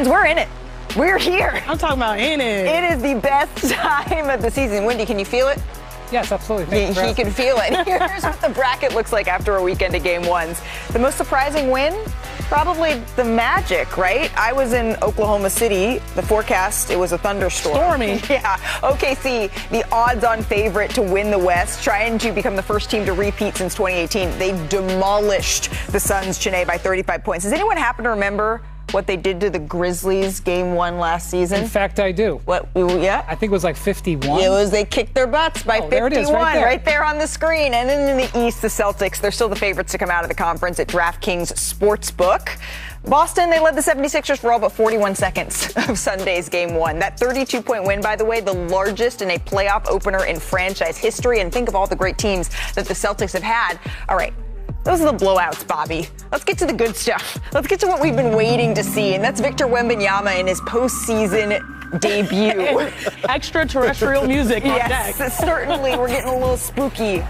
Pistons, we're in it. We're here. I'm talking about in it. It is the best time of the season. Wendy, can you feel it? Yes, absolutely. He can feel it. Here's what the bracket looks like after a weekend of game ones. The most surprising win? Probably the Magic, right? I was in Oklahoma City. The forecast, it was a thunderstorm. Stormy. Yeah. OKC, the odds-on favorite to win the West, trying to become the first team to repeat since 2018. They demolished the Suns, Chiney, by 35 points. Does anyone happen to remember what they did to the Grizzlies game one last season? In fact, I do. What? Yeah? I think it was like 51. It was, they kicked their butts by 51, there it is, right there on the screen. And then in the East, the Celtics, they're still the favorites to come out of the conference at DraftKings Sportsbook. Boston, they led the 76ers for all but 41 seconds of Sunday's game one. That 32-point win, by the way, the largest in a playoff opener in franchise history. And think of all the great teams that the Celtics have had. All right. Those are the blowouts, Bobby. Let's get to the good stuff. Let's get to what we've been waiting to see, and that's Victor Wembanyama in his postseason debut. Extraterrestrial music on deck. Yes, certainly. We're getting a little spooky.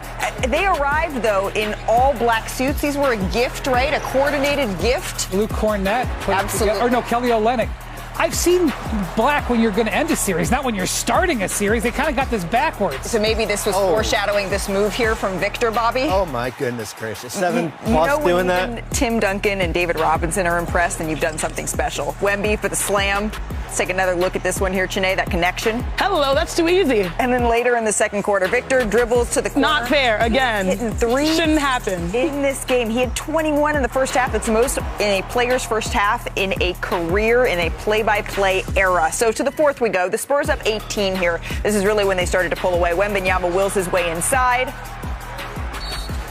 They arrived, though, in all black suits. These were a gift, right? A coordinated gift. Blue Cornette. Absolutely. Or no, Kelly Olynyk. I've seen black when you're going to end a series, not when you're starting a series. They kind of got this backwards. So maybe this was foreshadowing this move here from Victor, Bobby? Oh, my goodness gracious. 7 plus doing that? When Tim Duncan and David Robinson are impressed, then you've done something special. Wemby for the slam. Let's take another look at this one here, Chiney, that connection. Hello, that's too easy. And then later in the second quarter, Victor dribbles to the corner. Not fair, again. Hitting three. Shouldn't happen. In this game, he had 21 in the first half. That's the most in a player's first half in a career, in a play-by-play era. So to the fourth we go. The Spurs up 18 here. This is really when they started to pull away. Wembanyama wills his way inside.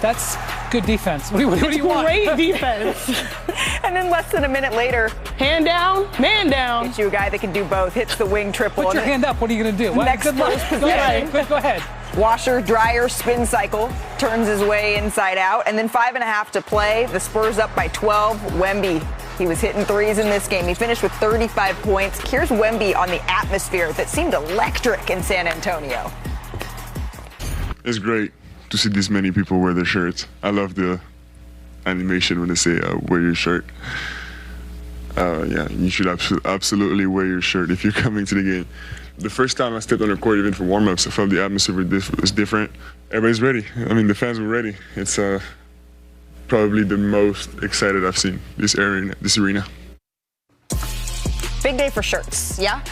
That's good defense. What do you want? Great defense. And then less than a minute later, hand down, man down. Get you a guy that can do both. Hits the wing triple. Put your hand up. What are you going to do? Next Good luck. Go ahead. Go ahead. Washer, dryer, spin cycle, turns his way inside out. And then 5.5 to play. The Spurs up by 12. Wemby, he was hitting threes in this game. He finished with 35 points. Here's Wemby on the atmosphere that seemed electric in San Antonio. It's great to see this many people wear their shirts. I love the animation when they say wear your shirt. Yeah, you should absolutely wear your shirt if you're coming to the game. The first time I stepped on the court, even for warm-ups, I felt the atmosphere was different. Everybody's ready. I mean, the fans were ready. It's probably the most excited I've seen this arena. Big day for shirts, yeah?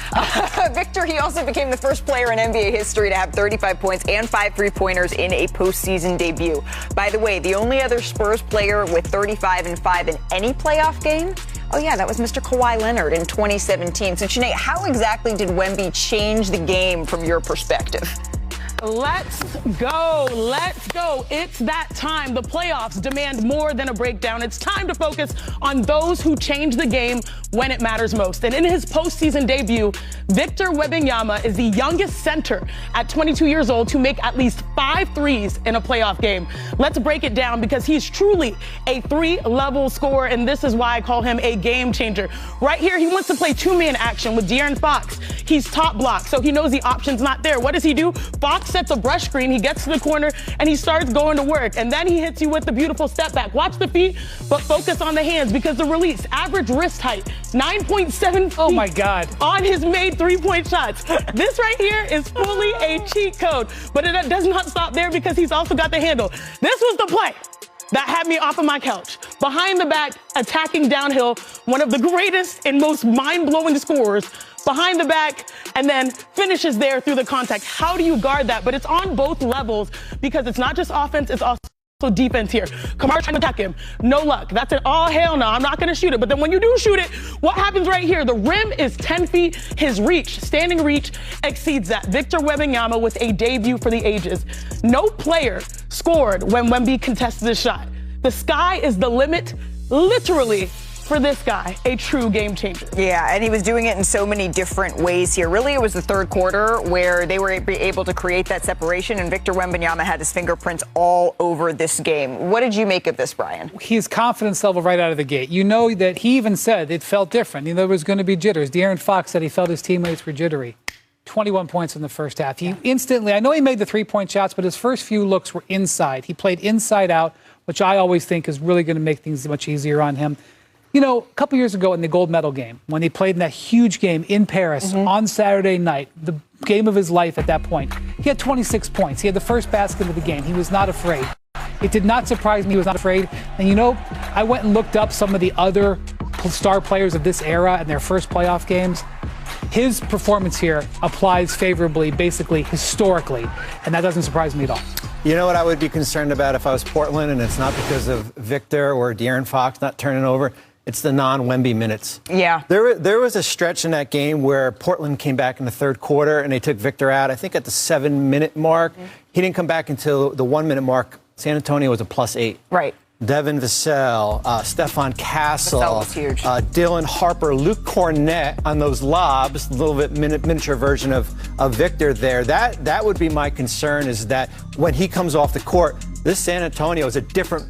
Victor, he also became the first player in NBA history to have 35 points and 5 3-pointers in a postseason debut. By the way, the only other Spurs player with 35 and 5 in any playoff game, oh yeah, that was Mr. Kawhi Leonard in 2017. So, Chiney, how exactly did Wemby change the game from your perspective? Let's go. Let's go. It's that time. The playoffs demand more than a breakdown. It's time to focus on those who change the game when it matters most. And in his postseason debut, Victor Wembanyama is the youngest center at 22 years old to make at least 5 threes in a playoff game. Let's break it down because he's truly a 3-level scorer, and this is why I call him a game changer. Right here, he wants to play 2-man action with De'Aaron Fox. He's top block, so he knows the option's not there. What does he do? Fox sets a brush screen, he gets to the corner, and he starts going to work. And then he hits you with the beautiful step back. Watch the feet, but focus on the hands because the release, average wrist height, 9.7 feet. Oh my God. On his made 3-point shots. This right here is fully a cheat code, but it does not stop there because he's also got the handle. This was the play that had me off of my couch. Behind the back, attacking downhill, one of the greatest and most mind-blowing scorers. Behind the back, and then finishes there through the contact. How do you guard that? But it's on both levels because it's not just offense, it's also defense here. Kamara trying to attack him. No luck. That's an all hell no. I'm not going to shoot it. But then when you do shoot it, what happens right here? The rim is 10 feet. His reach, standing reach, exceeds that. Victor Wembanyama with a debut for the ages. No player scored when Wemby contested the shot. The sky is the limit, literally, for this guy, a true game changer. Yeah, and he was doing it in so many different ways here. Really, it was the third quarter where they were able to create that separation, and Victor Wembanyama had his fingerprints all over this game. What did you make of this, Brian? His confidence level right out of the gate. You know that he even said it felt different. You know, there was going to be jitters. De'Aaron Fox said he felt his teammates were jittery. 21 points in the first half. He instantly, I know he made the 3-point shots, but his first few looks were inside. He played inside out, which I always think is really going to make things much easier on him. You know, a couple years ago in the gold medal game, when they played in that huge game in Paris on Saturday night, the game of his life at that point, he had 26 points. He had the first basket of the game. He was not afraid. It did not surprise me he was not afraid. And, you know, I went and looked up some of the other star players of this era and their first playoff games. His performance here applies favorably, basically historically, and that doesn't surprise me at all. You know what I would be concerned about if I was Portland, and it's not because of Victor or De'Aaron Fox not turning over. It's the non-Wemby minutes. Yeah. There was a stretch in that game where Portland came back in the third quarter and they took Victor out, I think at the 7-minute mark. He didn't come back until the 1-minute mark. San Antonio was a +8. Right. Devin Vassell, Stephon Castle, Vassell was huge. Dylan Harper, Luke Cornett on those lobs, a little bit miniature version of Victor there. That would be my concern, is that when he comes off the court, this San Antonio is a different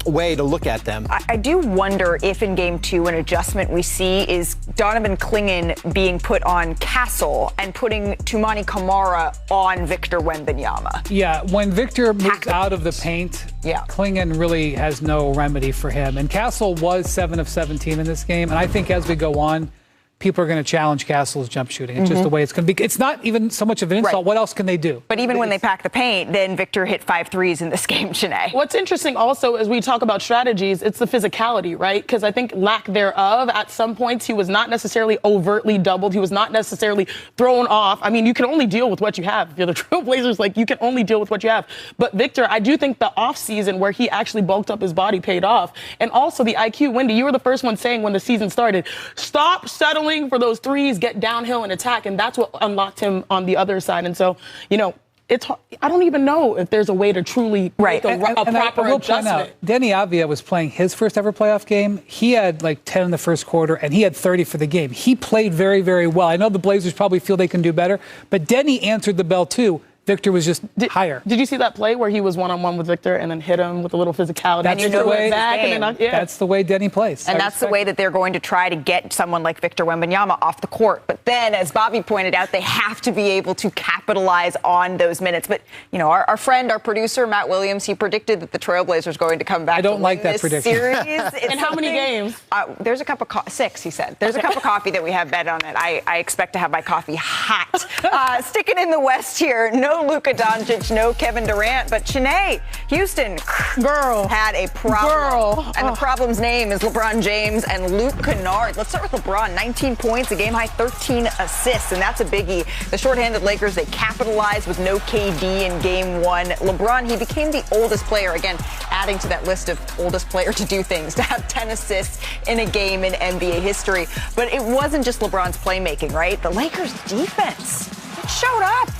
way to look at them. I do wonder if in Game 2 an adjustment we see is Donovan Clingan being put on Castle and putting Toumani Camara on Victor Wembanyama. Yeah, when Victor moves out of the paint, Clingan really has no remedy for him. And Castle was 7 of 17 in this game. And I think as we go on, people are going to challenge Castle's jump shooting. It's just the way it's going to be. It's not even so much of an insult. Right. What else can they do? But even when they pack the paint, then Victor hit 5 threes in this game, Chiney. What's interesting also, as we talk about strategies, it's the physicality, right? Because I think lack thereof, at some points, he was not necessarily overtly doubled. He was not necessarily thrown off. I mean, you can only deal with what you have. If you're the Trailblazers, like, you can only deal with what you have. But Victor, I do think the offseason where he actually bulked up his body paid off. And also the IQ. Wendy, you were the first one saying when the season started, stop settling for those threes, get downhill and attack, and that's what unlocked him on the other side. And so, you know, I don't even know if there's a way to truly make a proper adjustment. Denny Avdia was playing his first ever playoff game. He had like 10 in the first quarter, and he had 30 for the game. He played very, very well. I know the Blazers probably feel they can do better, but Denny answered the bell too. Victor was just higher. Did you see that play where he was one-on-one with Victor and then hit him with a little physicality? That's the way Denny plays. And that's the way that they're going to try to get someone like Victor Wembanyama off the court. But then, as Bobby pointed out, they have to be able to capitalize on those minutes. But, you know, our friend, our producer, Matt Williams, he predicted that the Trailblazers going to come back. I don't like that prediction. And how many games? There's a cup of coffee. 6, he said. There's a cup of coffee that we have bet on it. I expect to have my coffee hot. Sticking in the West here, no Luka Doncic, no Kevin Durant, but Chiney, Houston, had a problem. And the problem's name is LeBron James and Luke Kennard. Let's start with LeBron. 19 points, a game-high 13 assists, and that's a biggie. The shorthanded Lakers, they capitalized with no KD in Game 1. LeBron, he became the oldest player, again, adding to that list of oldest player to do things, to have 10 assists in a game in NBA history. But it wasn't just LeBron's playmaking, right? The Lakers' defense.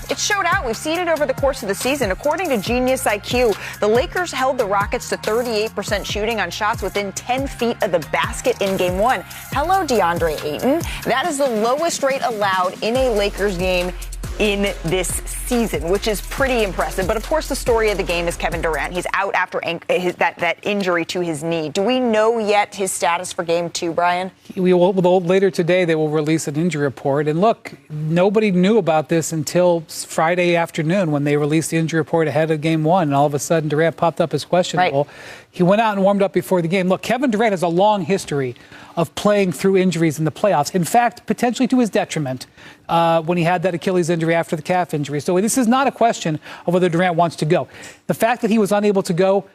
It showed out. We've seen it over the course of the season. According to Genius IQ, the Lakers held the Rockets to 38% shooting on shots within 10 feet of the basket in Game 1. Hello, DeAndre Ayton. That is the lowest rate allowed in a Lakers game in this season, which is pretty impressive. But of course, the story of the game is Kevin Durant. He's out after that injury to his knee. Do we know yet his status for Game 2, Brian? Later today, they will release an injury report. And look, nobody knew about this until Friday afternoon when they released the injury report ahead of Game 1. And all of a sudden, Durant popped up as questionable. Right. He went out and warmed up before the game. Look, Kevin Durant has a long history of playing through injuries in the playoffs. In fact, potentially to his detriment when he had that Achilles injury after the calf injury. So this is not a question of whether Durant wants to go. The fact that he was unable to go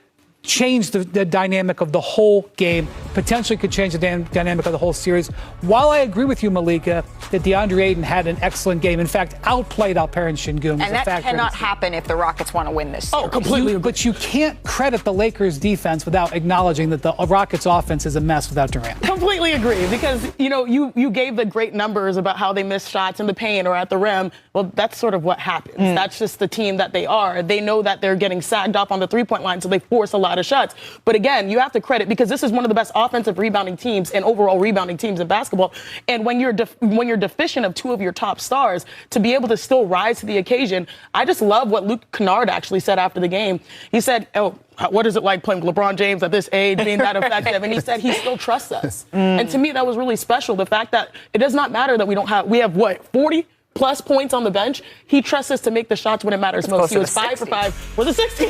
changed the dynamic of the whole game, potentially could change the dynamic of the whole series. While I agree with you, Malika, that DeAndre Ayton had an excellent game, in fact, outplayed Alperen Şengün. And that cannot happen if the Rockets want to win this series. Oh, completely. But you can't credit the Lakers' defense without acknowledging that the Rockets' offense is a mess without Durant. Completely agree, because, you know, you gave the great numbers about how they miss shots in the paint or at the rim. Well, that's sort of what happens. That's just the team that they are. They know that they're getting sagged off on the three-point line, so they force a lot of shots. But again, you have to credit, because this is one of the best offensive rebounding teams and overall rebounding teams in basketball. And when you're deficient of two of your top stars, to be able to still rise to the occasion, I just love what Luke Kennard actually said after the game. He said, what is it like playing with LeBron James at this age, being that effective? And he said he still trusts us. And to me, that was really special. The fact that it does not matter that we have 40 plus points on the bench. He trusts us to make the shots when it matters most. He was 5 for 5. Was it 16?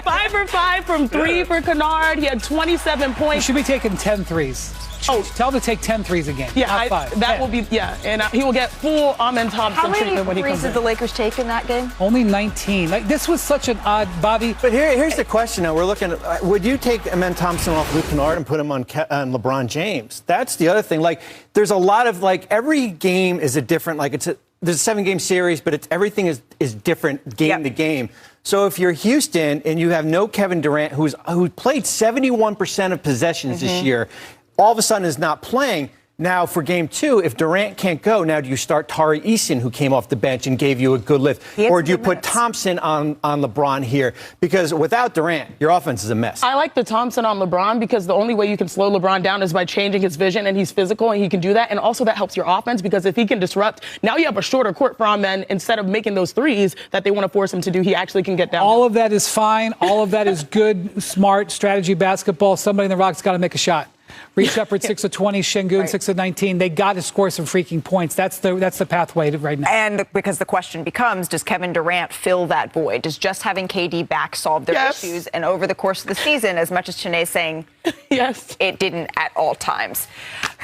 5 for 5 from 3 for Kennard. He had 27 You points. should be taking 10 threes. Oh. Tell him to take 10 threes a game. Yeah, not 5. that 10. will be, and he will get full Amen How Thompson many treatment when he threes comes did in. the Lakers take in that game? Only 19. Like, this was such an odd, Bobby. But here's the question now. We're looking at, would you take Amen Thompson off Luke Kennard and put him on LeBron James? That's the other thing. Like, there's a lot of, like, every game is a different, like, there's a 7-game series, but everything is different game to game. So if you're Houston and you have no Kevin Durant, who played 71% of possessions this year, all of a sudden is not playing. Now, for game 2, if Durant can't go, now do you start Tari Eason, who came off the bench and gave you a good lift? Or do you put Thompson on LeBron here? Because without Durant, your offense is a mess. I like the Thompson on LeBron because the only way you can slow LeBron down is by changing his vision, and he's physical, and he can do that. And also that helps your offense because if he can disrupt, now you have a shorter court for Amen. Instead of making those threes that they want to force him to do, he actually can get down. All of that is fine. All of that is good, smart strategy basketball. Somebody in the Rock's got to make a shot. Reed Shepard, 6 of 20, Şengün, 6 of 19. They got to score some freaking points. That's the pathway right now. And because the question becomes, does Kevin Durant fill that void? Does just having KD back solve their issues? And over the course of the season, as much as Chiney's saying, yes, it didn't at all times.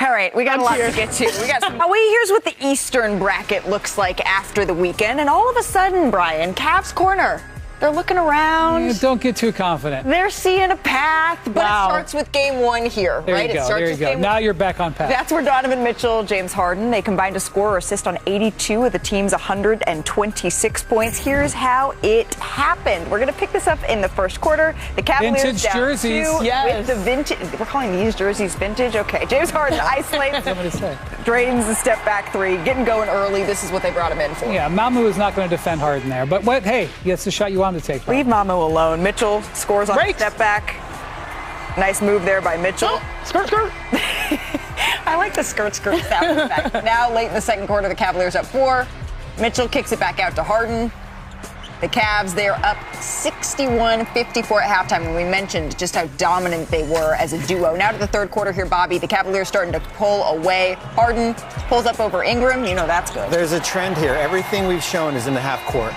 All right, we got a lot to get to. We got some. Here's what the Eastern bracket looks like after the weekend. And all of a sudden, Brian, Cavs corner. They're looking around. Don't get too confident. They're seeing a path, but it starts with game 1 here, there right? You go, it starts there you with go. game Now 1. you're back on path. That's where Donovan Mitchell, James Harden, they combined to score or assist on 82 of the team's 126 points. Here's how it happened. We're going to pick this up in the first quarter. The Cavaliers Vintage down jerseys. 2 with the vintage. We're calling these jerseys vintage? Okay. James Harden isolates. Drains the step back 3, getting going early. This is what they brought him in for. Yeah, Mamu is not going to defend Harden there. But hey, that's the shot you wanted to take. Leave Mamu alone. Mitchell scores on the step back. Nice move there by Mitchell. Oh, skirt. I like the skirt sound effect. Now, late in the second quarter, the Cavaliers up 4. Mitchell kicks it back out to Harden. The Cavs, they're up 61-54 at halftime, and we mentioned just how dominant they were as a duo. Now to the third quarter here, Bobby. The Cavaliers starting to pull away. Harden pulls up over Ingram. You know that's good. There's a trend here. Everything we've shown is in the half court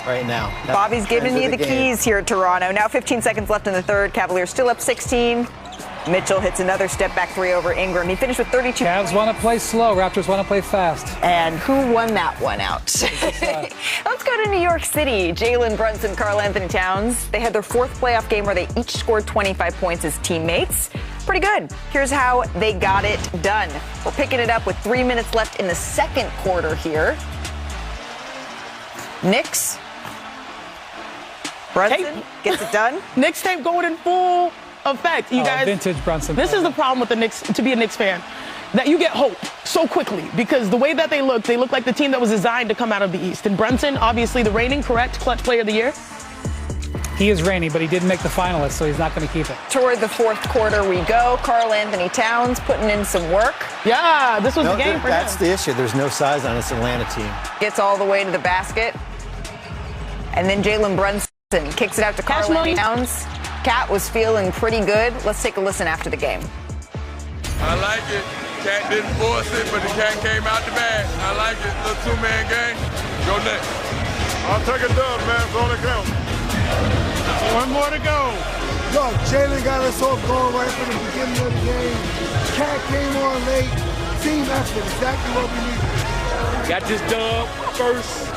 right now. Bobby's giving you the keys here at Toronto. Now 15 seconds left in the third. Cavaliers still up 16. Mitchell hits another step back 3 over Ingram. He finished with 32 Cavs points. want to play slow. Raptors want to play fast. And who won that one out? Let's go to New York City. Jalen Brunson, Karl Anthony Towns. They had their 4th playoff game where they each scored 25 points as teammates. Pretty good. Here's how they got it done. We're picking it up with 3 minutes left in the second quarter here. Knicks. Brunson gets it done. Knicks tape going in full effect, you guys. Vintage Brunson. This is the problem with the Knicks, to be a Knicks fan, that you get hope so quickly because the way that they look like the team that was designed to come out of the East. And Brunson, obviously the reigning clutch player of the year. He is reigning, but he didn't make the finalists, so he's not going to keep it. Toward the fourth quarter we go. Karl Anthony Towns putting in some work. Yeah, this was the game for him. That's the issue. There's no size on this Atlanta team. Gets all the way to the basket. And then Jalen Brunson kicks it out to Karl Anthony Towns. Cat was feeling pretty good. Let's take a listen after the game. I like it. Cat didn't force it, but the Cat came out the bag. I like it. Little 2-man game. Go next. I'll take a dub, man. It's all that counts. One more to go. Look, Jalen got us all going right from the beginning of the game. Cat came on late. Team effort, exactly what we needed. Got this dub, first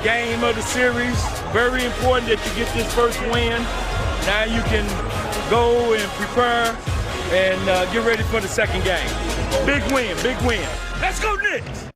game of the series. Very important that you get this first win. Now you can go and prepare and get ready for the second game. Big win, big win. Let's go Knicks!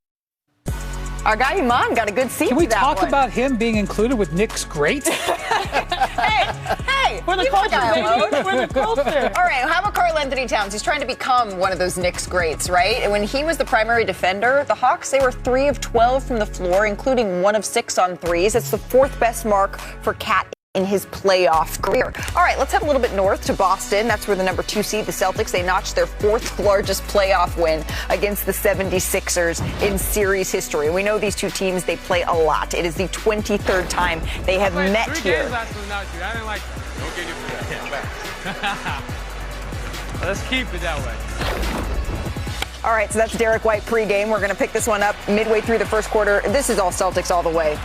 Our guy Iman got a good seat. Can we to that talk one. about him being included with Knicks greats? Hey, For the culture, baby. For the culture. All right, how about Karl Anthony Towns? He's trying to become one of those Knicks greats, right? And when he was the primary defender, the Hawks, they were 3 of 12 from the floor, including 1 of 6 on threes. It's the 4th best mark for Cat in his playoff career. All right, let's head a little bit north to Boston. That's where the number 2 seed, the Celtics, they notched their 4th largest playoff win against the 76ers in series history. We know these two teams, they play a lot. It is the 23rd time they have met here. I didn't like that. Don't get it for that. Let's keep it that way. All right, so that's Derek White pregame. We're going to pick this one up midway through the first quarter. This is all Celtics all the way.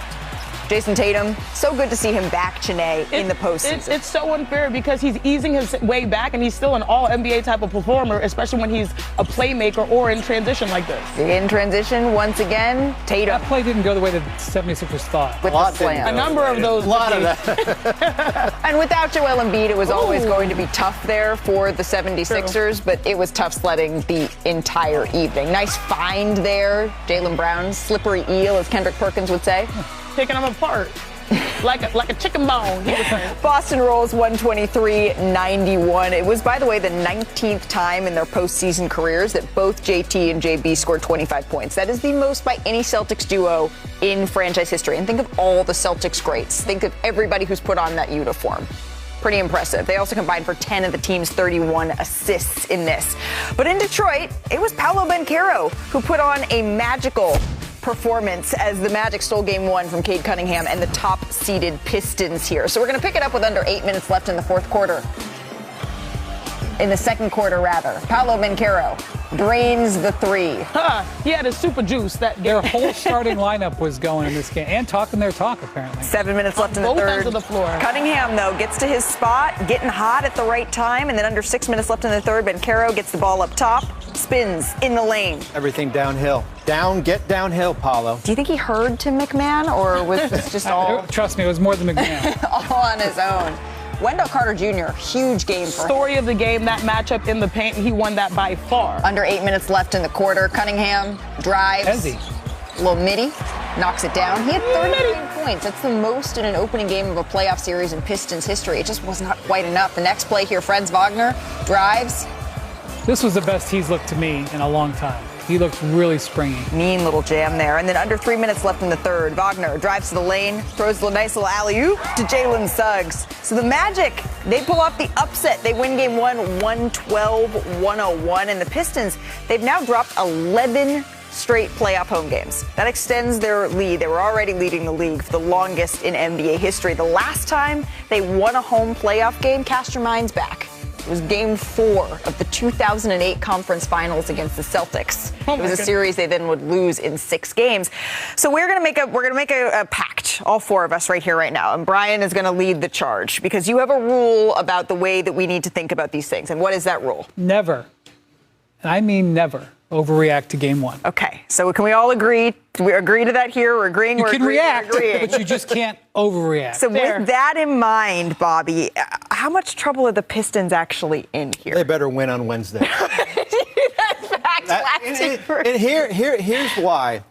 Jason Tatum, so good to see him back, Chiney, in the postseason. It's so unfair because he's easing his way back, and he's still an all-NBA type of performer, especially when he's a playmaker or in transition like this. In transition, once again, Tatum. That play didn't go the way the 76ers thought. With the slam. A number of those. A lot of that. And without Joel Embiid, it was always going to be tough there for the 76ers, but it was tough sledding the entire evening. Nice find there. Jaylen Brown's slippery eel, as Kendrick Perkins would say. Picking them apart. Like a chicken bone, he was saying. Boston rolls 123-91. It was, by the way, the 19th time in their postseason careers that both JT and JB scored 25 points. That is the most by any Celtics duo in franchise history. And think of all the Celtics greats. Think of everybody who's put on that uniform. Pretty impressive. They also combined for 10 of the team's 31 assists in this. But in Detroit, it was Paolo Banchero who put on a magical performance as the Magic stole game one from Cade Cunningham and the top-seeded Pistons here. So we're going to pick it up with under 8 minutes left in the fourth quarter. In the second quarter, rather. Paolo Banchero drains the three. He had a super juice that game. Their whole starting lineup was going in this game and talking their talk, apparently. 7 minutes left in the Both third. ends of the floor. Cunningham, though, gets to his spot, getting hot at the right time, and then under 6 minutes left in the third, Banchero gets the ball up top, spins in the lane. Everything downhill. Get downhill, Paulo. Do you think he heard Tim McMahon, or was this just all Trust me, it was more than McMahon. all on his own? Wendell Carter Jr., huge game for him. Story of the game, that matchup in the paint, he won that by far. Under 8 minutes left in the quarter, Cunningham drives. Little midi, knocks it down. He had 39 points. That's the most in an opening game of a playoff series in Pistons history. It just was not quite enough. The next play here, Franz Wagner drives. This was the best he's looked to me in a long time. He looked really springy. Mean little jam there. And then under 3 minutes left in the third, Wagner drives to the lane, throws a nice little alley-oop to Jalen Suggs. So the Magic, they pull off the upset. They win game one, 112-101. And the Pistons, they've now dropped 11 straight playoff home games. That extends their lead. They were already leading the league for the longest in NBA history. The last time they won a home playoff game, cast your minds back. It was game 4 of the 2008 conference finals against the Celtics. It was a series they then would lose in 6 games. So we're going to make a pact, all 4 of us right here, right now. And Brian is going to lead the charge because you have a rule about the way that we need to think about these things. And what is that rule? Never, and I mean never, overreact to game one. Okay, so can we all agree? We agree to that here? We're agreeing. You we're can agreeing, react, we're agreeing. but you just can't overreact. So with that in mind, Bobby, how much trouble are the Pistons actually in here? They better win on Wednesday. And here's why.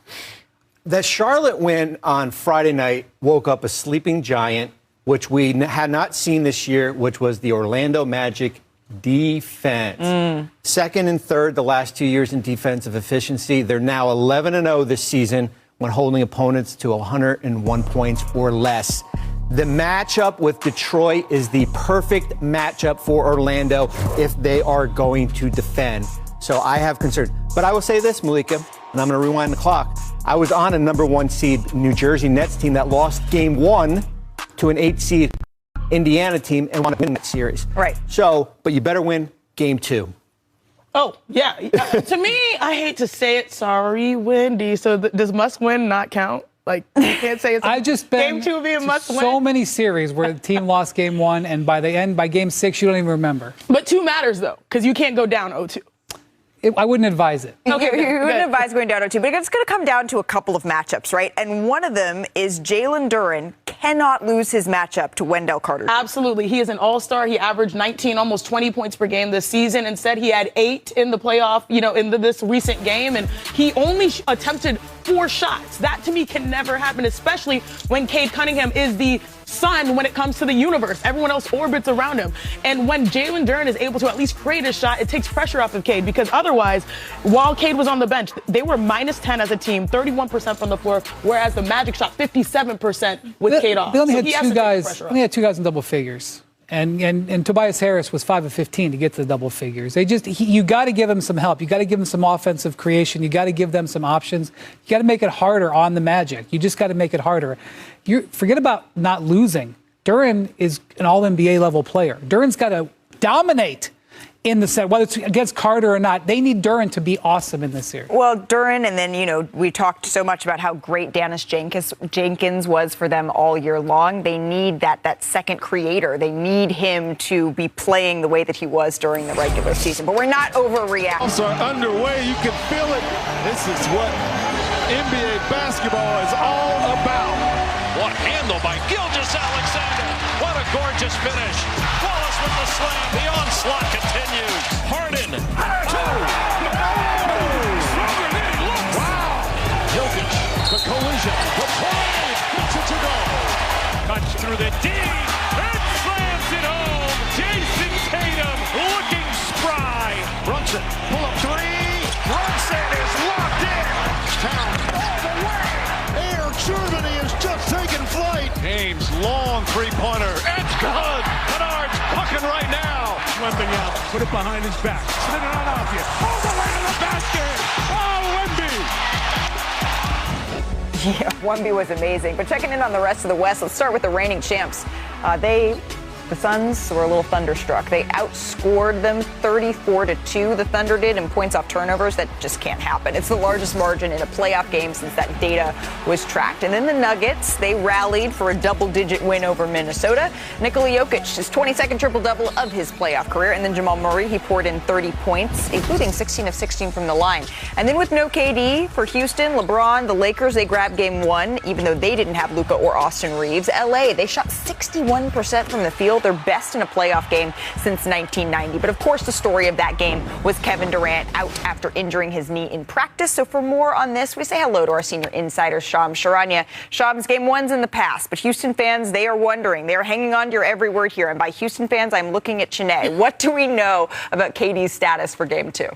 The Charlotte win on Friday night woke up a sleeping giant, which we had not seen this year, which was the Orlando Magic defense. Second and third the last 2 years in defensive efficiency. They're now 11-0 this season when holding opponents to 101 points or less. The matchup with Detroit is the perfect matchup for Orlando if they are going to defend. So I have concerns. But I will say this, Malika, and I'm going to rewind the clock. I was on a number 1 seed New Jersey Nets team that lost game 1 to an 8 seed Indiana team and want to win that series. Right. So, but you better win game 2. Oh, yeah. To me, I hate to say it. Sorry, Wendy. So does must win not count? Like, you can't say it's game 2 being must win. So many series where the team lost game 1 and by game 6, you don't even remember. But 2 matters, though, because you can't go down 0-2. I wouldn't advise it. Okay, you wouldn't advise going down 0-2, but it's going to come down to a couple of matchups, right? And one of them is Jalen Duren cannot lose his matchup to Wendell Carter. Absolutely. He is an all-star. He averaged 19, almost 20 points per game this season. Instead, he had 8 in the playoff, in this recent game, and he only attempted 4 shots. That, to me, can never happen, especially when Cade Cunningham is the sun when it comes to the universe. Everyone else orbits around him. And when Jalen Duren is able to at least create a shot, it takes pressure off of Cade because otherwise, while Cade was on the bench, they were minus 10 as a team, 31% from the floor, whereas the Magic shot 57% with Cade off. They only So had he has two to take the guys. pressure off. Only had 2 guys in double figures. And Tobias Harris was 5 of 15 to get to the double figures. You got to give him some help. You got to give him some offensive creation. You got to give them some options. You got to make it harder on the Magic. You just got to make it harder. Forget about not losing. Duren is an all-NBA level player. Duren's got to dominate in the set, whether it's against Carter or not. They need Duren to be awesome in this series. Well, Duren, and then, we talked so much about how great Dennis Jenkins was for them all year long. They need that second creator. They need him to be playing the way that he was during the regular season. But we're not overreacting. Playoffs are underway. You can feel it. This is what NBA basketball is all about. What handle by Gilgeous-Alexander. What a gorgeous finish. Wallace with the slam. The onslaught continues. Harden. Two. Wow. Jokic. The collision. The play. Gets it to go. Cuts through the D. And slams it home. Jason Tatum looking spry. Brunson. Pull up three. Brunson is locked in. Town all the way. Air Germany is just taking flight. James, long three-pointer. It's good. Bernard's pucking right now. Wembanyama, put it behind his back. Spin it on off you. All the way to the basket. Oh, Wemby. Yeah, Wemby was amazing. But checking in on the rest of the West, let's start with the reigning champs. The Suns were a little thunderstruck. They outscored them 34-2, the Thunder did, in points off turnovers. That just can't happen. It's the largest margin in a playoff game since that data was tracked. And then the Nuggets, they rallied for a double-digit win over Minnesota. Nikola Jokic, his 22nd triple-double of his playoff career. And then Jamal Murray, he poured in 30 points, including 16 of 16 from the line. And then with no KD for Houston, LeBron, the Lakers, they grabbed game one, even though they didn't have Luka or Austin Reeves. LA, they shot 61% from the field, their best in a playoff game since 1990. But of course, the story of that game was Kevin Durant out after injuring his knee in practice. So for more on this, we say hello to our senior insider, Shams Charania. Shams, game one's in the past, but Houston fans, they are wondering. They are hanging on to your every word here. And by Houston fans, I'm looking at Chiney. What do we know about KD's status for game two?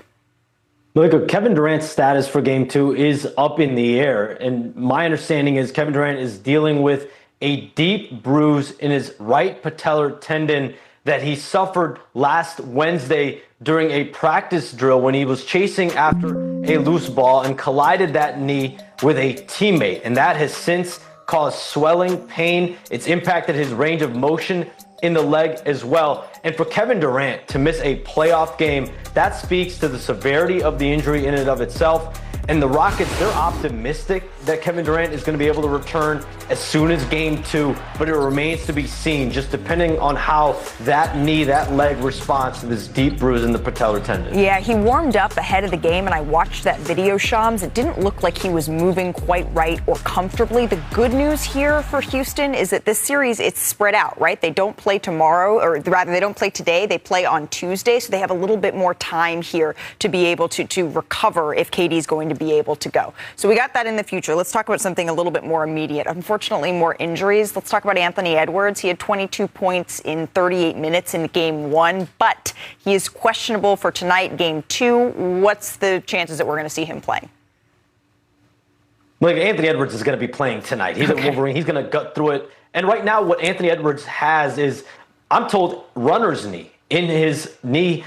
Look, Kevin Durant's status for game two is up in the air. And my understanding is Kevin Durant is dealing with a deep bruise in his right patellar tendon that he suffered last Wednesday during a practice drill when he was chasing after a loose ball and collided that knee with a teammate. And that has since caused swelling, pain. It's impacted his range of motion in the leg as well. And for Kevin Durant to miss a playoff game, that speaks to the severity of the injury in and of itself. And the Rockets, they're optimistic that Kevin Durant is going to be able to return as soon as game two, but it remains to be seen, just depending on how that knee, that leg responds to this deep bruise in the patellar tendon. Yeah, he warmed up ahead of the game, and I watched that video, Shams. It didn't look like he was moving quite right or comfortably. The good news here for Houston is that this series, it's spread out, right? They don't play tomorrow, or rather, they don't play today. They play on Tuesday, so they have a little bit more time here to be able to recover if KD's going to be able to go. So we got that in the future. Let's talk about something a little bit more immediate. Unfortunately, more injuries. Let's talk about Anthony Edwards. He had 22 points in 38 minutes in game one, but he is questionable for tonight, game two. What's the chances that we're going to see him playing? Look, Anthony Edwards is going to be playing tonight. He's a Wolverine. He's going to gut through it. And right now, what Anthony Edwards has is, I'm told, runner's knee in his knee.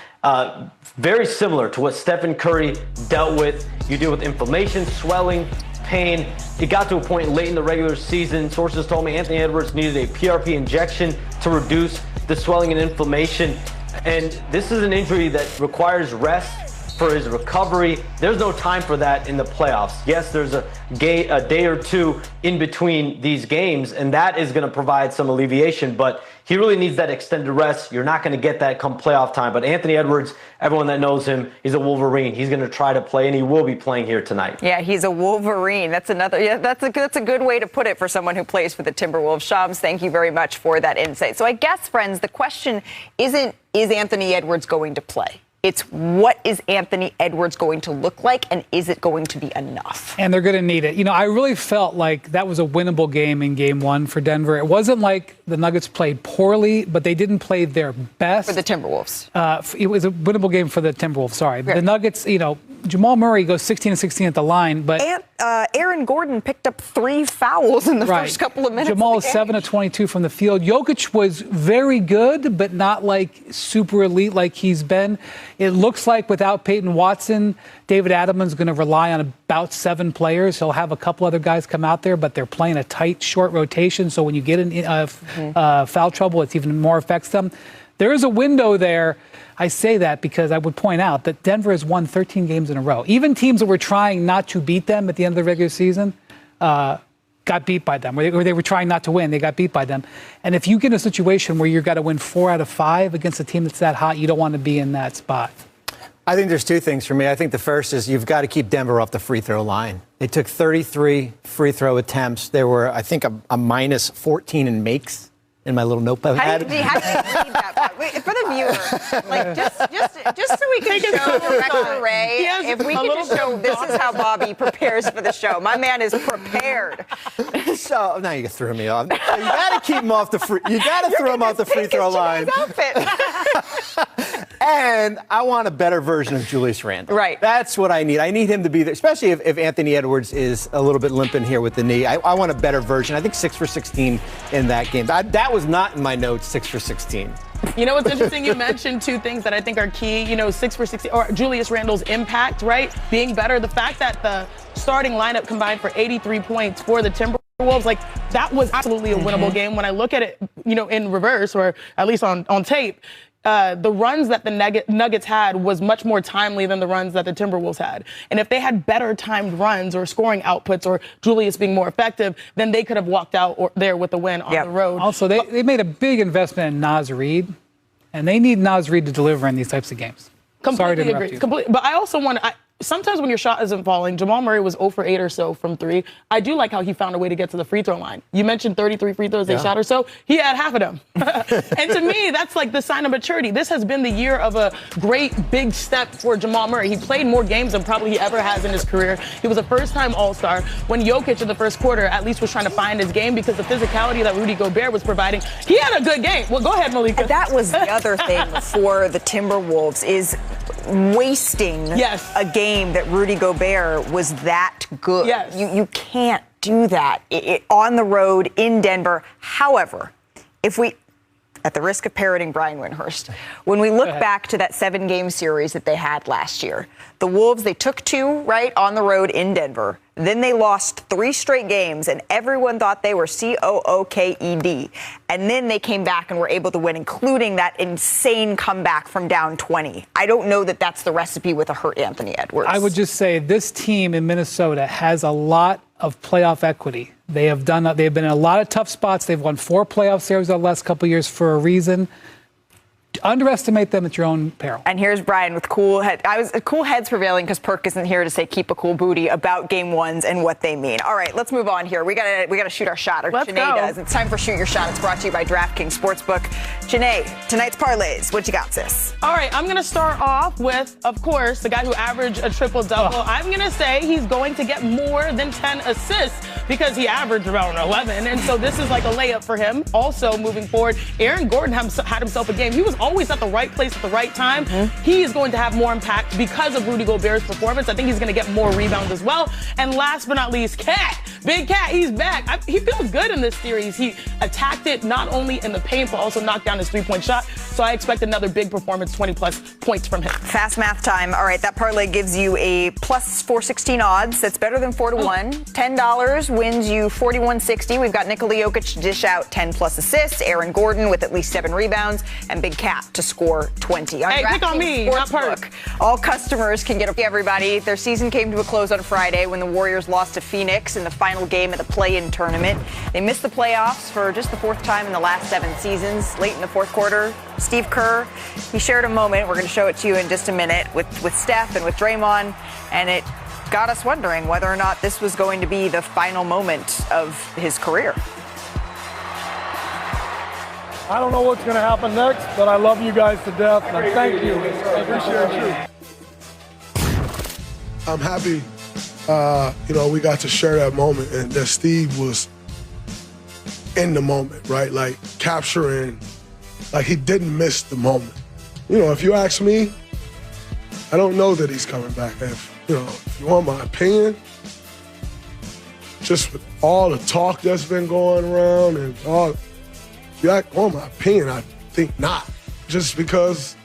Very similar to what Stephen Curry dealt with. You deal with inflammation, swelling, pain. It got to a point late in the regular season. Sources told me Anthony Edwards needed a PRP injection to reduce the swelling and inflammation. And this is an injury that requires rest for his recovery. There's no time for that in the playoffs. Yes, there's a day or two in between these games, and that is going to provide some alleviation, but he really needs that extended rest. You're not going to get that come playoff time. But Anthony Edwards, everyone that knows him, he's a Wolverine. He's going to try to play, and he will be playing here tonight. Yeah, he's a Wolverine. That's another. Yeah, that's a good way to put it for someone who plays for the Timberwolves. Shams, thank you very much for that insight. So I guess, friends, the question isn't, is Anthony Edwards going to play? It's what is Anthony Edwards going to look like, and is it going to be enough? And they're going to need it. You know, I really felt like that was a winnable game in game one for Denver. It wasn't like the Nuggets played poorly, but they didn't play their best. For the Timberwolves. It was a winnable game for the Timberwolves, sorry. Right. The Nuggets, you know, Jamal Murray goes 16-16 at the line, but Aaron Gordon picked up 3 fouls in the first couple of minutes. Jamal is 7-22 from the field. Jokic was very good, but not like super elite like he's been. It looks like without Peyton Watson, David Adelman's going to rely on about 7 players. He'll have a couple other guys come out there, but they're playing a tight, short rotation. So when you get in foul trouble, it even more affects them. There is a window there. I say that because I would point out that Denver has won 13 games in a row. Even teams that were trying not to beat them at the end of the regular season got beat by them. Or they were trying not to win, they got beat by them. And if you get in a situation where you've got to win 4 out of 5 against a team that's that hot, you don't want to be in that spot. I think there's 2 things for me. I think the first is you've got to keep Denver off the free throw line. They took 33 free throw attempts. There were, I think, a minus 14 in makes. In my little notebook. How do you read that? Wait, for the viewer, like just so we can show Director Ray, if we can just show this is how Bobby prepares for the show. My man is prepared. So now you threw me off. You got to keep him off the free. You got to throw him off the free throw line. And I want a better version of Julius Randle. Right. That's what I need. I need him to be there, especially if Anthony Edwards is a little bit limping here with the knee. I want a better version. I think 6 for 16 in that game. That was not in my notes, 6 for 16. You know what's interesting? You mentioned 2 things that I think are key. 6 for 16, or Julius Randle's impact, right? Being better. The fact that the starting lineup combined for 83 points for the Timberwolves, like that was absolutely a winnable game. When I look at it, in reverse, or at least on tape, the runs that the Nuggets had was much more timely than the runs that the Timberwolves had. And if they had better timed runs or scoring outputs or Julius being more effective, then they could have walked out there with a win on the road. Also, they made a big investment in Naz Reid, and they need Naz Reid to deliver in these types of games. Sorry to interrupt you. But I also want to... Sometimes when your shot isn't falling, Jamal Murray was 0 for 8 or so from 3. I do like how he found a way to get to the free throw line. You mentioned 33 free throws they shot or so. He had half of them. And to me, that's like the sign of maturity. This has been the year of a great big step for Jamal Murray. He played more games than probably he ever has in his career. He was a first-time All-Star. When Jokic in the first quarter at least was trying to find his game because the physicality that Rudy Gobert was providing, he had a good game. Well, go ahead, Malika. That was the other thing for the Timberwolves is wasting a game that Rudy Gobert was that good. Yes. You can't do that on the road in Denver. However, if we, at the risk of parroting Brian Windhorst, when we look back to that 7-game series that they had last year, the Wolves, they took 2, right, on the road in Denver. Then they lost 3 straight games, and everyone thought they were COOKED. And then they came back and were able to win, including that insane comeback from down 20. I don't know that that's the recipe with a hurt Anthony Edwards. I would just say this team in Minnesota has a lot of playoff equity. They've been in a lot of tough spots. They've won 4 playoff series the last couple of years for a reason. Underestimate them at your own peril. And here's Brian with cool heads prevailing because Perk isn't here to say keep a cool booty about game ones and what they mean. All right, let's move on here. We gotta shoot our shot, or Chiney does. It's time for Shoot Your Shot. It's brought to you by DraftKings Sportsbook. Chiney, tonight's parlays. What you got, sis? All right, I'm gonna start off with, of course, the guy who averaged a triple-double. I'm gonna say he's going to get more than 10 assists because he averaged around 11, and so this is like a layup for him. Also, moving forward, Aaron Gordon had himself a game. He was always at the right place at the right time. He is going to have more impact because of Rudy Gobert's performance. I think he's going to get more rebounds as well. And last but not least, Big Cat, he's back. He feels good in this series. He attacked it not only in the paint, but also knocked down his 3-point shot. So I expect another big performance, 20-plus points from him. Fast math time. All right, that parlay gives you a plus 416 odds. That's better than 4-1. $10 wins you 41.60. We've got Nikola Jokic to dish out 10-plus assists, Aaron Gordon with at least 7 rebounds, and Big Cat to score 20. Hey, pick on me, not Perk. All customers can get everybody. Their season came to a close on Friday when the Warriors lost to Phoenix in the final game of the play-in tournament. They missed the playoffs for just the 4th time in the last 7 seasons. Late in the 4th quarter, Steve Kerr, he shared a moment. We're going to show it to you in just a minute with Steph and with Draymond, and it got us wondering whether or not this was going to be the final moment of his career. I don't know what's going to happen next, but I love you guys to death, and I thank you. I appreciate you. I'm happy, we got to share that moment, and that Steve was in the moment, right? Like, capturing, like, he didn't miss the moment. If you ask me, I don't know that he's coming back. If you want my opinion, just with all the talk that's been going around and all, if you want my opinion, I think not. Just because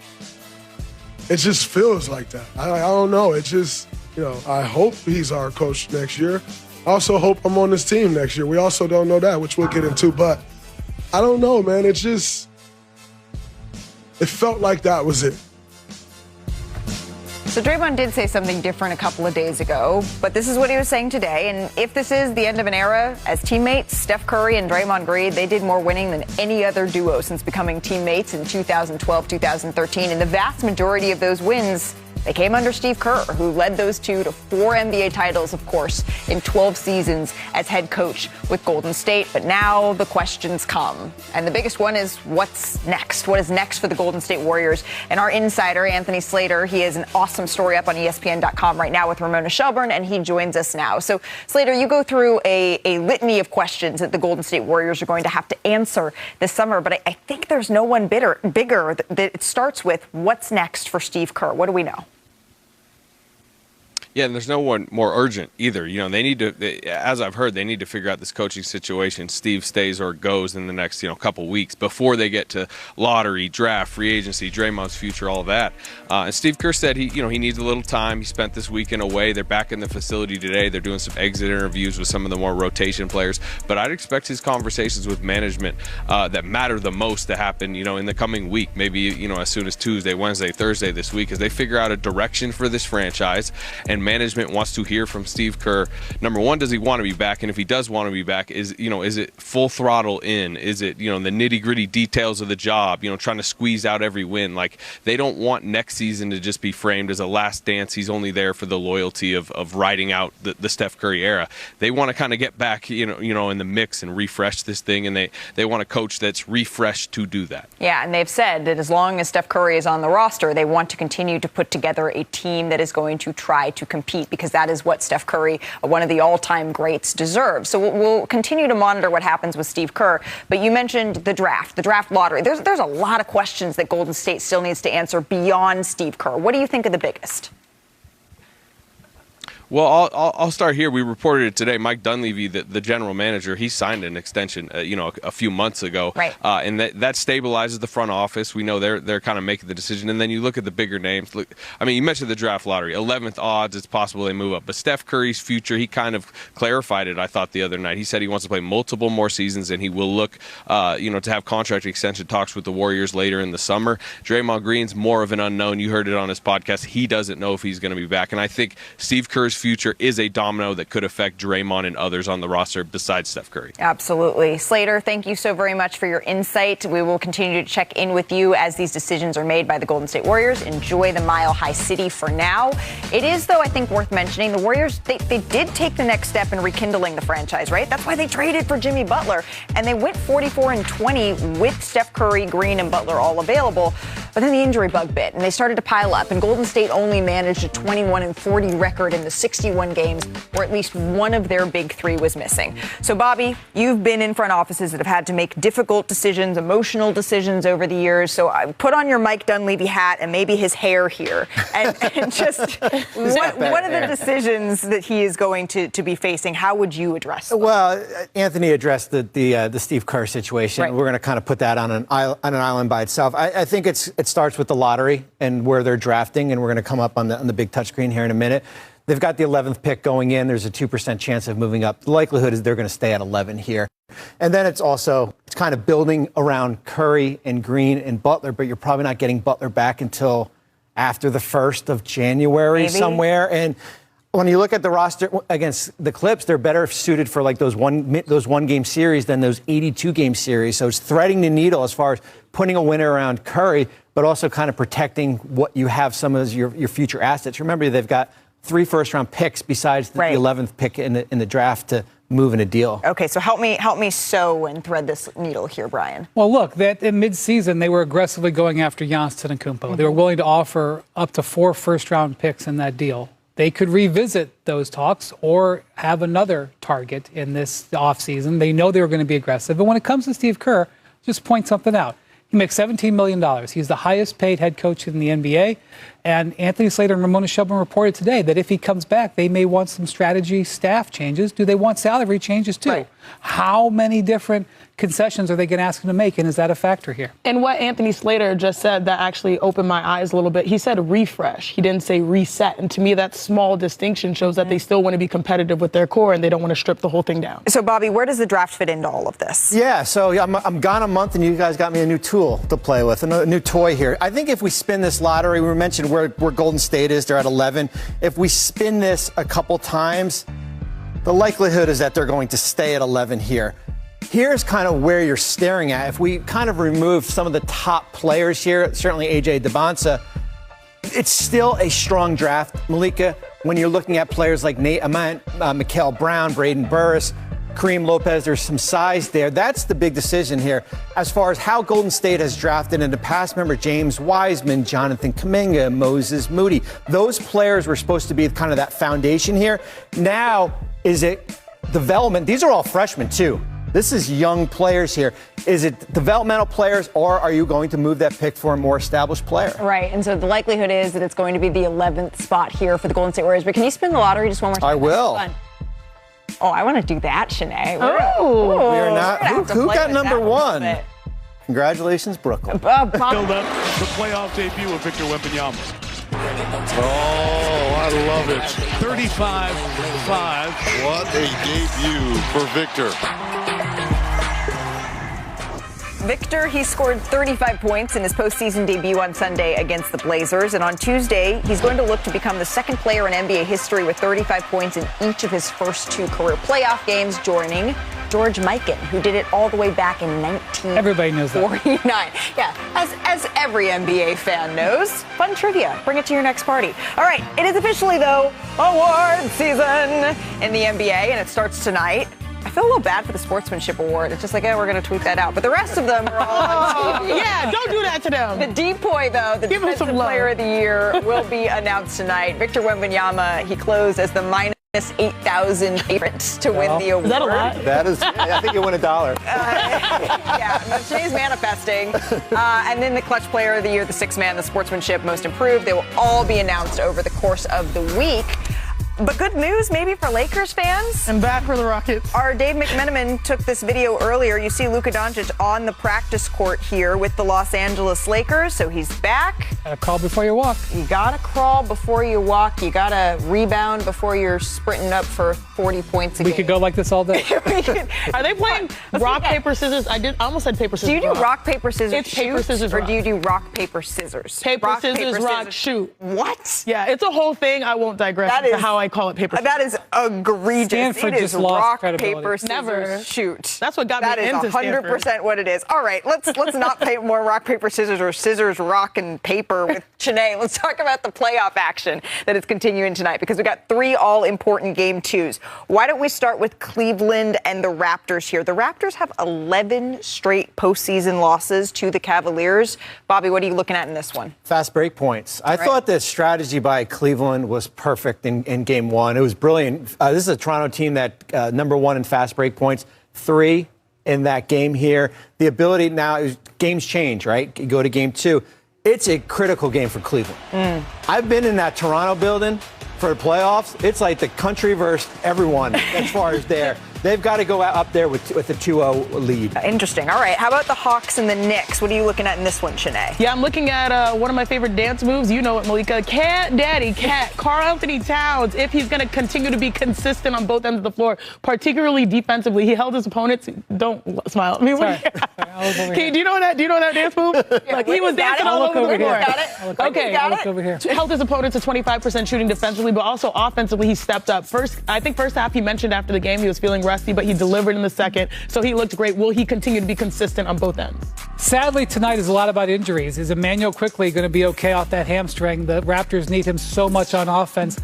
it just feels like that. I don't know. It just, I hope he's our coach next year. I also hope I'm on this team next year. We also don't know that, which we'll get into. But I don't know, man. It's just, it felt like that was it. So Draymond did say something different a couple of days ago, but this is what he was saying today. And if this is the end of an era as teammates, Steph Curry and Draymond Green, they did more winning than any other duo since becoming teammates in 2012, 2013. And the vast majority of those wins, they came under Steve Kerr, who led those two to 4 NBA titles, of course, in 12 seasons as head coach with Golden State. But now the questions come. And the biggest one is what's next? What is next for the Golden State Warriors? And our insider, Anthony Slater, he has an awesome story up on ESPN.com right now with Ramona Shelburne, and he joins us now. So, Slater, you go through a litany of questions that the Golden State Warriors are going to have to answer this summer. But I think there's no one bigger that it starts with what's next for Steve Kerr. What do we know? Yeah, and there's no one more urgent either. You know, they need to, as I've heard, they need to figure out this coaching situation. Steve stays or goes in the next, couple weeks before they get to lottery, draft, free agency, Draymond's future, all of that. And Steve Kerr said he needs a little time. He spent this weekend away. They're back in the facility today. They're doing some exit interviews with some of the more rotation players. But I'd expect his conversations with management that matter the most to happen, in the coming week. Maybe, as soon as Tuesday, Wednesday, Thursday this week, as they figure out a direction for this franchise. And management wants to hear from Steve Kerr. Number one, does he want to be back? And if he does want to be back, is it full throttle in? Is it, the nitty gritty details of the job, trying to squeeze out every win? Like, they don't want next season to just be framed as a last dance. He's only there for the loyalty of riding out the Steph Curry era. They want to kind of get back, in the mix and refresh this thing. And they want a coach that's refreshed to do that. Yeah. And they've said that as long as Steph Curry is on the roster, they want to continue to put together a team that is going to try to compete, because that is what Steph Curry, one of the all-time greats, deserves. So we'll continue to monitor what happens with Steve Kerr. But you mentioned the draft lottery. There's a lot of questions that Golden State still needs to answer beyond Steve Kerr. What do you think are the biggest? Well, I'll start here. We reported it today. Mike Dunleavy, the general manager, he signed an extension, a few months ago. Right. And that stabilizes the front office. We know they're kind of making the decision. And then you look at the bigger names. Look, you mentioned the draft lottery. 11th odds, it's possible they move up. But Steph Curry's future, he kind of clarified it, I thought, the other night. He said he wants to play multiple more seasons, and he will look, to have contract extension talks with the Warriors later in the summer. Draymond Green's more of an unknown. You heard it on his podcast. He doesn't know if he's going to be back. And I think Steve Kerr's future is a domino that could affect Draymond and others on the roster besides Steph Curry. Absolutely. Slater, thank you so very much for your insight. We will continue to check in with you as these decisions are made by the Golden State Warriors. Enjoy the Mile High City for now. It is, though, I think worth mentioning, the Warriors, they did take the next step in rekindling the franchise, right? That's why they traded for Jimmy Butler, and they went 44-20 with Steph Curry, Green, and Butler all available. But then the injury bug bit, and they started to pile up, and Golden State only managed a 21-40 record in the 61 games where at least one of their big three was missing. So, Bobby, you've been in front offices that have had to make difficult decisions, emotional decisions over the years. So I put on your Mike Dunleavy hat and maybe his hair here, and just what are the decisions that he is going to be facing? How would you address them? Well, Anthony addressed the Steve Kerr situation. Right. We're going to kind of put that on an island by itself. I think it starts with the lottery and where they're drafting, and we're going to come up on the big touchscreen here in a minute. They've got the 11th pick going in. There's a 2% chance of moving up. The likelihood is they're going to stay at 11 here. And then it's kind of building around Curry and Green and Butler, but you're probably not getting Butler back until after the 1st of January somewhere. And when you look at the roster against the Clips, they're better suited for like those one game series than those 82 game series. So it's threading the needle as far as putting a winner around Curry, but also kind of protecting what you have, some of your future assets. Remember, they've got 3 first-round picks besides the 11th pick in the draft to move in a deal. Okay, so help me sew and thread this needle here, Brian. Well, look, that in midseason they were aggressively going after Giannis Antetokounmpo. Mm-hmm. They were willing to offer up to 4 first-round picks in that deal. They could revisit those talks or have another target in this offseason. They know they were going to be aggressive. But when it comes to Steve Kerr, just point something out. He makes $17 million. He's the highest paid head coach in the NBA. And Anthony Slater and Ramona Shelburne reported today that if he comes back, they may want some strategy staff changes. Do they want salary changes too? Right. How many different concessions are they going to ask him to make, and is that a factor here? And what Anthony Slater just said that actually opened my eyes a little bit, he said refresh. He didn't say reset. And to me, that small distinction shows that they still want to be competitive with their core and they don't want to strip the whole thing down. So, Bobby, where does the draft fit into all of this? Yeah, so I'm gone a month, and you guys got me a new tool to play with, a new toy here. I think if we spin this lottery, we mentioned where Golden State is, they're at 11. If we spin this a couple times, the likelihood is that they're going to stay at 11 here. Here's kind of where you're staring at. If we kind of remove some of the top players here, certainly A.J. Debonsa, it's still a strong draft. Malika, when you're looking at players like Nate Amant, Mikael Brown, Braden Burris, Kareem Lopez, there's some size there. That's the big decision here. As far as how Golden State has drafted in the past, remember James Wiseman, Jonathan Kuminga, Moses Moody. Those players were supposed to be kind of that foundation here. Now, is it development? These are all freshmen, too. This is young players here. Is it developmental players, or are you going to move that pick for a more established player? Right, and so the likelihood is that it's going to be the 11th spot here for the Golden State Warriors. But can you spin the lottery just one more time? I will. Oh, I want to do that, Chiney. We are not. Who got number one? Congratulations, Brooklyn. Build up the playoff debut of Victor Wembanyama. Oh, I love it. 35-5. What a debut for Victor. Victor, he scored 35 points in his postseason debut on Sunday against the Blazers. And on Tuesday, he's going to look to become the second player in NBA history with 35 points in each of his first two career playoff games, joining George Mikan, who did it all the way back in 1949. Everybody knows that. Yeah, as every NBA fan knows. Fun trivia. Bring it to your next party. All right, it is officially, though, award season in the NBA, and it starts tonight. I feel a little bad for the sportsmanship award. It's just like, we're going to tweet that out. But the rest of them are all on TV. Yeah, don't do that to them. The depoy, though, the Defensive Player of the Year, will be announced tonight. Victor Wembanyama, he closed as the minus 8,000 favorites to win the award. Is that a lot? That is, I think you win $1. Yeah, today's manifesting. And then the Clutch Player of the Year, the sixth man, the Sportsmanship Most Improved. They will all be announced over the course of the week. But good news maybe for Lakers fans. And bad for the Rockets. Our Dave McMenamin took this video earlier. You see Luka Doncic on the practice court here with the Los Angeles Lakers. So he's back. Gotta crawl before you walk. You gotta crawl before you walk. You gotta rebound before you're sprinting up for 40 points a game. We could go like this all day. Are they playing rock, paper, scissors? I almost said paper, scissors. Do you do rock, paper, scissors, It's paper, scissors, or rock. do you do rock, paper, scissors? Paper, rock, scissors, rock, shoot. What? Yeah, it's a whole thing. I won't digress into how I call it paper. That is egregious. Stanford it is just lost rock, credibility. paper, scissors, Never. shoot. That's what got me into That is 100% what it is. All right, let's not play more rock, paper, scissors, or scissors, rock, and paper with Chiney. Let's talk about the playoff action that is continuing tonight because we got three all-important game twos. Why don't we start with Cleveland and the Raptors here? The Raptors have 11 straight postseason losses to the Cavaliers. Bobby, what are you looking at in this one? Fast break points. I thought the strategy by Cleveland was perfect in game one. It was brilliant. This is a Toronto team that number one in fast break points, 3 in that game here. The ability now, games change, right? You go to game two. It's a critical game for Cleveland. I've been in that Toronto building for the playoffs. It's like the country versus everyone as far as there. They've got to go up there with a 2-0 lead. Interesting. All right. How about the Hawks and the Knicks? What are you looking at in this one, Chiney? Yeah, I'm looking at one of my favorite dance moves. You know it, Malika. Cat Daddy, Karl Anthony Towns, if he's going to continue to be consistent on both ends of the floor, particularly defensively. He held his opponents. Don't smile at me. Do you know that dance move? Like he was dancing all over the floor. Okay. Held his opponents to 25% shooting defensively, but also offensively, he stepped up. First half, he mentioned after the game he was feeling rusty, but he delivered in the second, so he looked great. Will he continue to be consistent on both ends? Sadly, tonight is a lot about injuries. Is Emmanuel Quickly going to be okay off that hamstring? The Raptors need him so much on offense.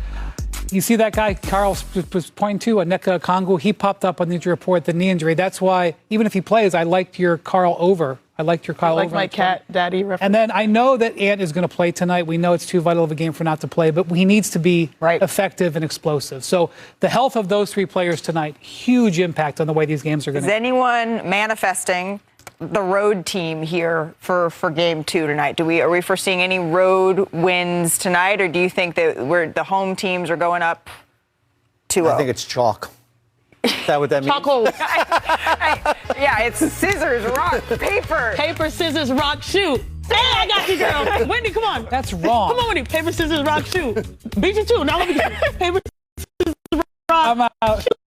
You see that guy Carl was pointing to, Onyeka Okongwu, he popped up on the injury report, the knee injury. That's why, even if he plays, I liked your Carl over I liked your call. I like over my on cat daddy reference. And then I know that Ant is going to play tonight. We know it's too vital of a game for not to play, but he needs to be effective and explosive. So the health of those three players tonight, huge impact on the way these games are going to. Is anyone manifesting the road team here for game 2 tonight? Are we foreseeing any road wins tonight, or do you think that the home teams are going up 2-0? I think it's chalk. Is that what that means? Chalk. Yeah, it's scissors, rock, paper. Paper, scissors, rock, shoot. Hey, I got you, girl. Wendy, come on. That's wrong. Come on, Wendy. Paper, scissors, rock, shoot. Beat you too. Now let me get you. Paper, scissors, rock, I'm out. shoot.